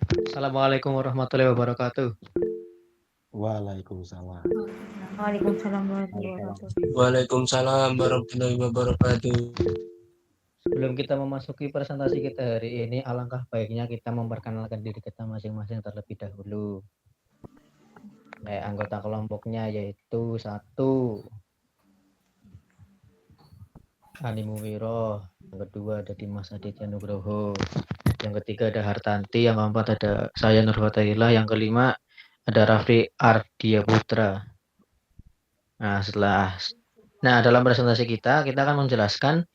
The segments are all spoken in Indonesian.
Assalamualaikum warahmatullahi wabarakatuh. Waalaikumsalam. Waalaikumsalam warahmatullahi wabarakatuh. Waalaikumsalam warahmatullahi wabarakatuh. Sebelum kita memasuki presentasi kita hari ini, alangkah baiknya kita memperkenalkan diri kita masing-masing terlebih dahulu. Anggota kelompoknya yaitu 1, Ani Muwiro, yang kedua ada Dimas Aditya Nugroho, yang ketiga ada Hartanti, yang keempat ada saya Nur Fatahillah, yang kelima ada Raffi Ardia Putra. Nah, dalam presentasi kita akan menjelaskan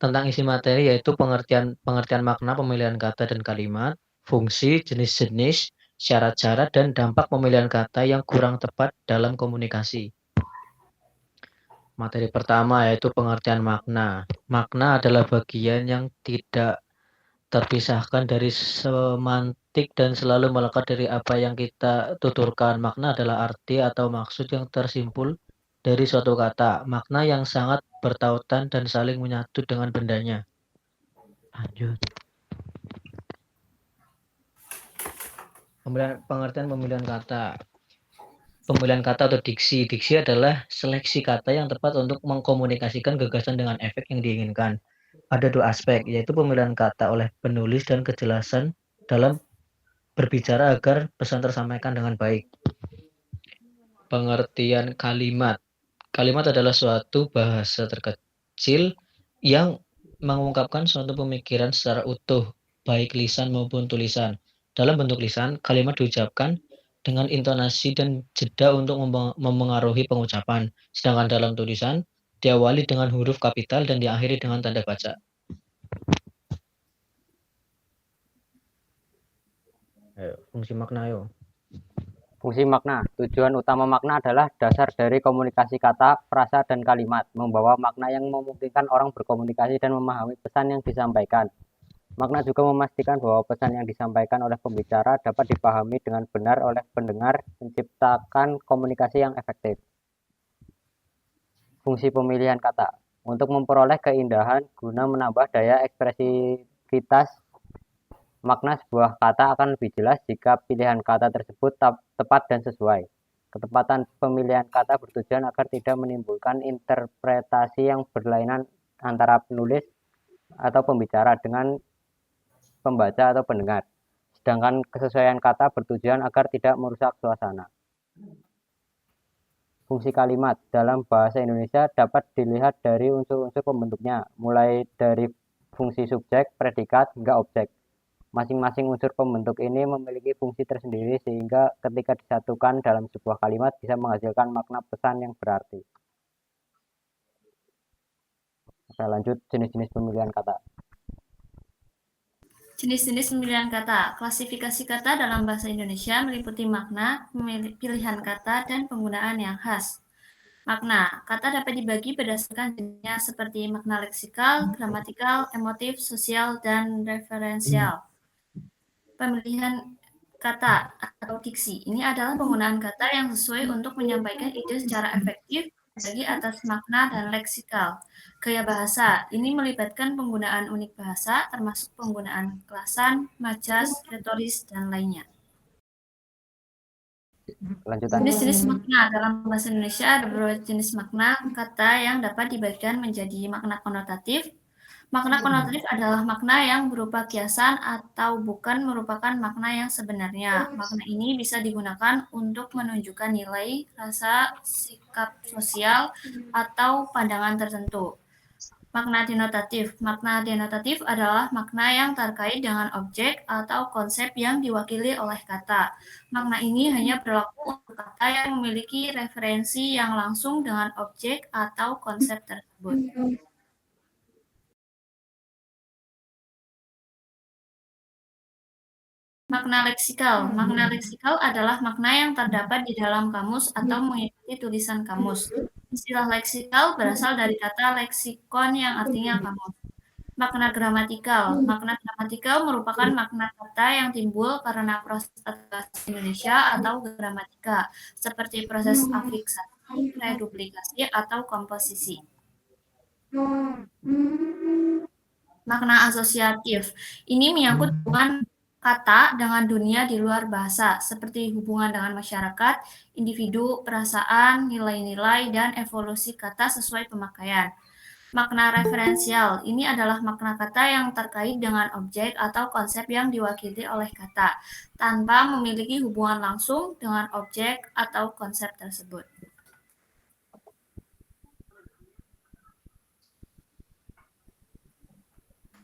tentang isi materi yaitu pengertian makna pemilihan kata dan kalimat, fungsi, jenis-jenis, syarat-syarat, dan dampak pemilihan kata yang kurang tepat dalam komunikasi. Materi pertama yaitu pengertian makna. Makna adalah bagian yang tidak terpisahkan dari semantik dan selalu melekat dari apa yang kita tuturkan. Makna adalah arti atau maksud yang tersimpul dari suatu kata. Makna yang sangat bertautan dan saling menyatu dengan bendanya. Lanjut. Pengertian pemilihan kata. Pemilihan kata atau diksi. Diksi adalah seleksi kata yang tepat untuk mengkomunikasikan gagasan dengan efek yang diinginkan. Ada 2 aspek, yaitu pemilihan kata oleh penulis dan kejelasan dalam berbicara agar pesan tersampaikan dengan baik. Pengertian kalimat. Kalimat adalah suatu bahasa terkecil yang mengungkapkan suatu pemikiran secara utuh, baik lisan maupun tulisan. Dalam bentuk lisan, kalimat diucapkan dengan intonasi dan jeda untuk memengaruhi pengucapan. Sedangkan dalam tulisan, diawali dengan huruf kapital dan diakhiri dengan tanda baca. Fungsi makna yuk. Fungsi makna. Tujuan utama makna adalah dasar dari komunikasi kata, frasa, dan kalimat, membawa makna yang memungkinkan orang berkomunikasi dan memahami pesan yang disampaikan. Makna juga memastikan bahwa pesan yang disampaikan oleh pembicara dapat dipahami dengan benar oleh pendengar, menciptakan komunikasi yang efektif. Fungsi pemilihan kata. Untuk memperoleh keindahan guna menambah daya ekspresivitas, makna sebuah kata akan lebih jelas jika pilihan kata tersebut tepat dan sesuai. Ketepatan pemilihan kata bertujuan agar tidak menimbulkan interpretasi yang berlainan antara penulis atau pembicara dengan pembaca atau pendengar. Sedangkan kesesuaian kata bertujuan agar tidak merusak suasana. Fungsi kalimat dalam bahasa Indonesia dapat dilihat dari unsur-unsur pembentuknya, mulai dari fungsi subjek, predikat, hingga objek. Masing-masing unsur pembentuk ini memiliki fungsi tersendiri sehingga ketika disatukan dalam sebuah kalimat bisa menghasilkan makna pesan yang berarti. Kita lanjut jenis-jenis pemilihan kata. Jenis-jenis pemilihan kata. Klasifikasi kata dalam bahasa Indonesia meliputi makna, pilihan kata, dan penggunaan yang khas. Makna. Kata dapat dibagi berdasarkan jenisnya seperti makna leksikal, gramatikal, emotif, sosial, dan referensial. Pemilihan kata atau diksi. Ini adalah penggunaan kata yang sesuai untuk menyampaikan ide secara efektif bagi atas makna dan leksikal. Gaya bahasa. Ini melibatkan penggunaan unik bahasa, termasuk penggunaan kelasan, majas, retoris, dan lainnya. Lanjutan. Jenis-jenis makna dalam bahasa Indonesia ada beberapa jenis makna kata yang dapat dibagikan menjadi makna konotatif. Makna konotatif adalah makna yang berupa kiasan atau bukan merupakan makna yang sebenarnya. Makna ini bisa digunakan untuk menunjukkan nilai, rasa, sikap sosial, atau pandangan tertentu. Makna denotatif. Makna denotatif adalah makna yang terkait dengan objek atau konsep yang diwakili oleh kata. Makna ini hanya berlaku untuk kata yang memiliki referensi yang langsung dengan objek atau konsep tersebut. Makna leksikal. Makna leksikal adalah makna yang terdapat di dalam kamus atau mengikuti tulisan kamus. Istilah leksikal berasal dari kata leksikon yang artinya kamus. Makna gramatikal. Makna gramatikal merupakan makna kata yang timbul karena proses adaptasi Indonesia atau gramatika, seperti proses afiksasi, reduplikasi, atau komposisi. Makna asosiatif. Ini menyangkut hubungan kata dengan dunia di luar bahasa, seperti hubungan dengan masyarakat, individu, perasaan, nilai-nilai, dan evolusi kata sesuai pemakaian. Makna referensial ini adalah makna kata yang terkait dengan objek atau konsep yang diwakili oleh kata, tanpa memiliki hubungan langsung dengan objek atau konsep tersebut.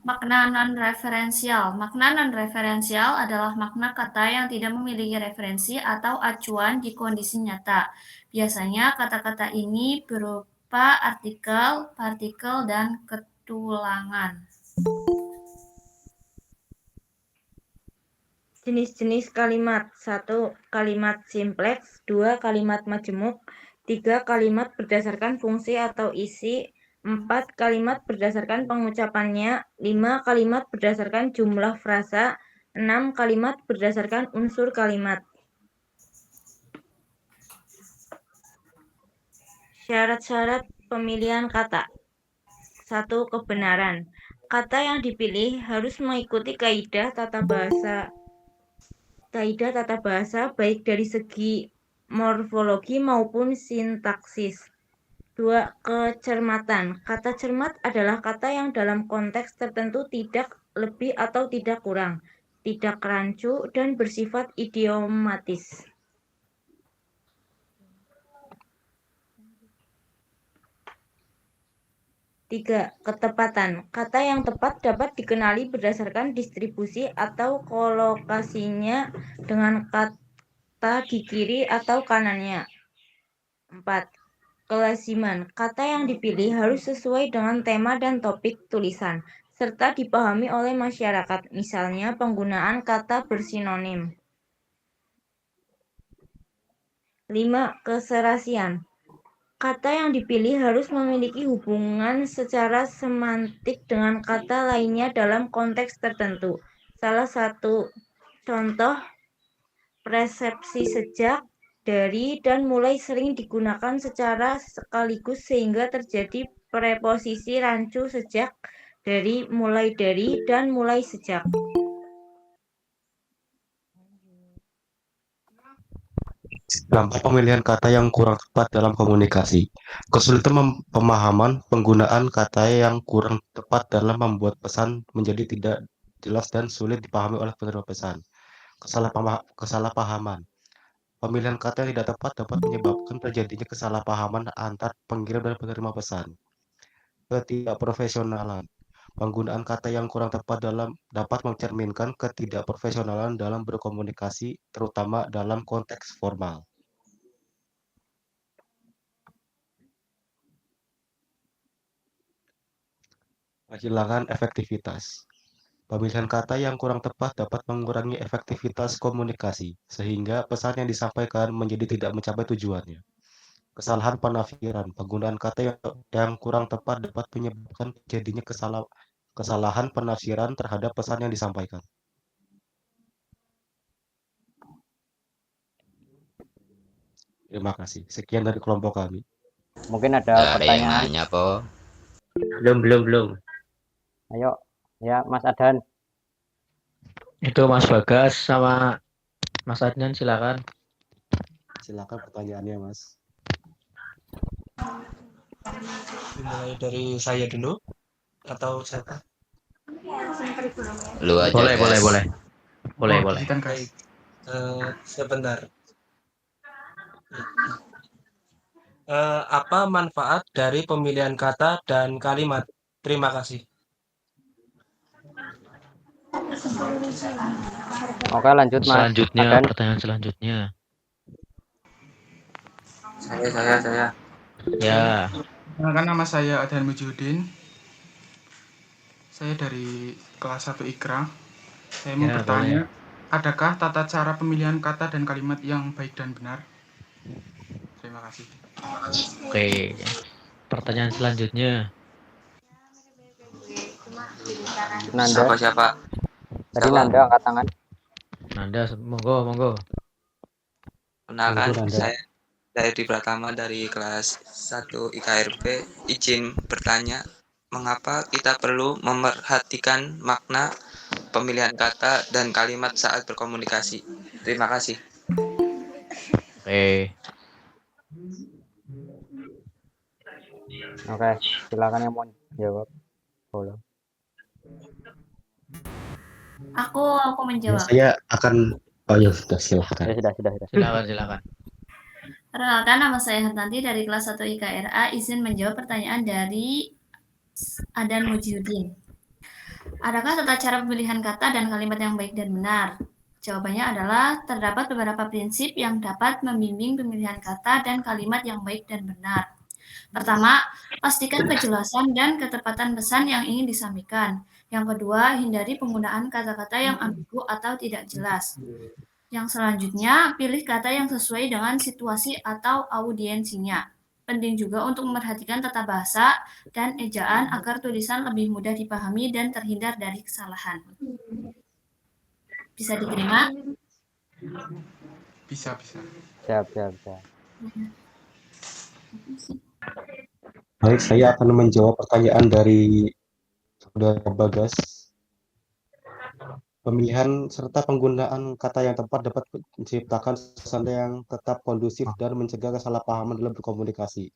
Makna non-referensial. Makna non-referensial adalah makna kata yang tidak memiliki referensi atau acuan di kondisi nyata. Biasanya kata-kata ini berupa artikel, partikel, dan ketulangan. Jenis-jenis kalimat. 1. Kalimat simpleks. 2. Kalimat majemuk. 3. Kalimat berdasarkan fungsi atau isi. 4. Kalimat berdasarkan pengucapannya. 5. Kalimat berdasarkan jumlah frasa. 6. Kalimat berdasarkan unsur kalimat. Syarat-syarat pemilihan kata. 1. Kebenaran. Kata yang dipilih harus mengikuti kaidah tata bahasa. Kaidah tata bahasa baik dari segi morfologi maupun sintaksis. 2. Kecermatan. Kata cermat adalah kata yang dalam konteks tertentu tidak lebih atau tidak kurang, tidak rancu, dan bersifat idiomatis. 3. Ketepatan. Kata yang tepat dapat dikenali berdasarkan distribusi atau kolokasinya dengan kata di kiri atau kanannya. 4. Kelaziman. Kata yang dipilih harus sesuai dengan tema dan topik tulisan, serta dipahami oleh masyarakat, misalnya penggunaan kata bersinonim. 5. Keserasian. Kata yang dipilih harus memiliki hubungan secara semantik dengan kata lainnya dalam konteks tertentu. Salah satu contoh persepsi sejak, dari, dan mulai sering digunakan secara sekaligus sehingga terjadi preposisi rancu sejak, dari, dan mulai sejak. Dampak pemilihan kata yang kurang tepat dalam komunikasi. Kesulitan pemahaman penggunaan kata yang kurang tepat dalam membuat pesan menjadi tidak jelas dan sulit dipahami oleh penerima pesan. Kesalahpahaman. Pemilihan kata yang tidak tepat dapat menyebabkan terjadinya kesalahpahaman antar pengirim dan penerima pesan. Ketidakprofesionalan. Penggunaan kata yang kurang tepat dapat mencerminkan ketidakprofesionalan dalam berkomunikasi, terutama dalam konteks formal. Kehilangan efektivitas. Pemilihan kata yang kurang tepat dapat mengurangi efektivitas komunikasi, sehingga pesan yang disampaikan menjadi tidak mencapai tujuannya. Kesalahan penafsiran. Penggunaan kata yang kurang tepat dapat menyebabkan terjadinya kesalahan penafsiran terhadap pesan yang disampaikan. Terima kasih. Sekian dari kelompok kami. Mungkin ada pertanyaan. Nanya, Po. Belum. Ayo, ya Mas Adhan. Itu Mas Bagas sama Mas Adnan, silakan. Silakan pertanyaannya, Mas. Dimulai dari saya dulu atau siapa? Lu aja. Boleh. Baik. Sebentar. Apa manfaat dari pemilihan kata dan kalimat? Terima kasih. Oke, lanjut Mas Selanjutnya, Adhan. pertanyaan selanjutnya. Saya. Ya, Perkenalkan, nama saya Adhan Mujudin. Saya dari kelas 1 Ikra. Saya mau Ya, bertanya, adakah tata cara pemilihan kata dan kalimat yang baik dan benar? Terima kasih. oke. Pertanyaan selanjutnya. Nanda. Siapa? Tadi Nanda angkat tangan. Nanda, monggo. Kenalkan, Monggo, Nanda. saya dari Pratama dari kelas 1 IKRP. Izin bertanya, mengapa kita perlu memperhatikan makna pemilihan kata dan kalimat saat berkomunikasi. Terima kasih. Oke. Oke, silakan yang mau jawab. Boleh. Aku menjawab. Saya akan ya sudah silakan. Ya sudah. Silakan. Perkenalkan, nama saya Hartanti dari kelas 1 IKRA. Izin menjawab pertanyaan dari Adan Mujiuddin. Adakah tata cara pemilihan kata dan kalimat yang baik dan benar? Jawabannya adalah terdapat beberapa prinsip yang dapat membimbing pemilihan kata dan kalimat yang baik dan benar. Pertama, pastikan kejelasan dan ketepatan pesan yang ingin disampaikan. Yang kedua, hindari penggunaan kata-kata yang ambigu atau tidak jelas. Yang selanjutnya, pilih kata yang sesuai dengan situasi atau audiensinya. Penting juga untuk memperhatikan tata bahasa dan ejaan agar tulisan lebih mudah dipahami dan terhindar dari kesalahan. Bisa diterima? Bisa. Siap. Baik, saya akan menjawab pertanyaan dari Saudara Bagas. Pemilihan serta penggunaan kata yang tepat dapat menciptakan suasana yang tetap kondusif dan mencegah kesalahpahaman dalam berkomunikasi.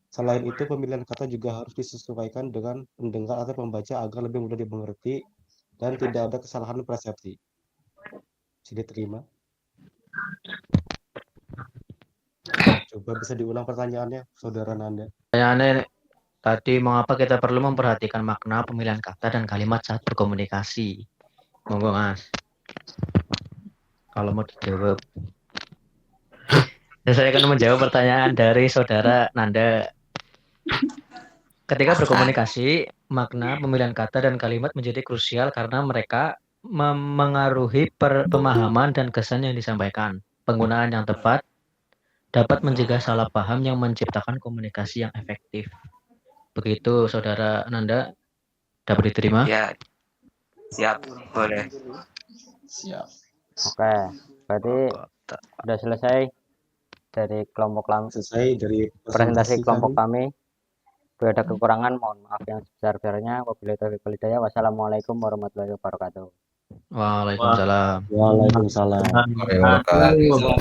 Selain itu, pemilihan kata juga harus disesuaikan dengan pendengar atau pembaca agar lebih mudah dimengerti dan tidak ada kesalahan persepsi. Bisa diterima? Coba bisa diulang pertanyaannya, Saudara Nanda. Pertanyaannya tadi, mengapa kita perlu memperhatikan makna pemilihan kata dan kalimat saat berkomunikasi? Monggo, Mas. Kalau mau dijawab. Dan saya akan menjawab pertanyaan dari Saudara Nanda. Ketika berkomunikasi, makna pemilihan kata dan kalimat menjadi krusial karena mereka memengaruhi pemahaman dan kesan yang disampaikan. Penggunaan yang tepat dapat mencegah salah paham yang menciptakan komunikasi yang efektif. Begitu, Saudara Nanda. Dapat diterima? Ya, siap, boleh. Siap. Oke, berarti sudah selesai dari kelompok kami. Selesai dari Presentasi kelompok kami. Bila ada kekurangan, mohon maaf yang sebesar-besarnya. Wabillahi taufiq wal hidayah. Wassalamualaikum warahmatullahi wabarakatuh. Waalaikumsalam. Waalaikumsalam. Waalaikumsalam.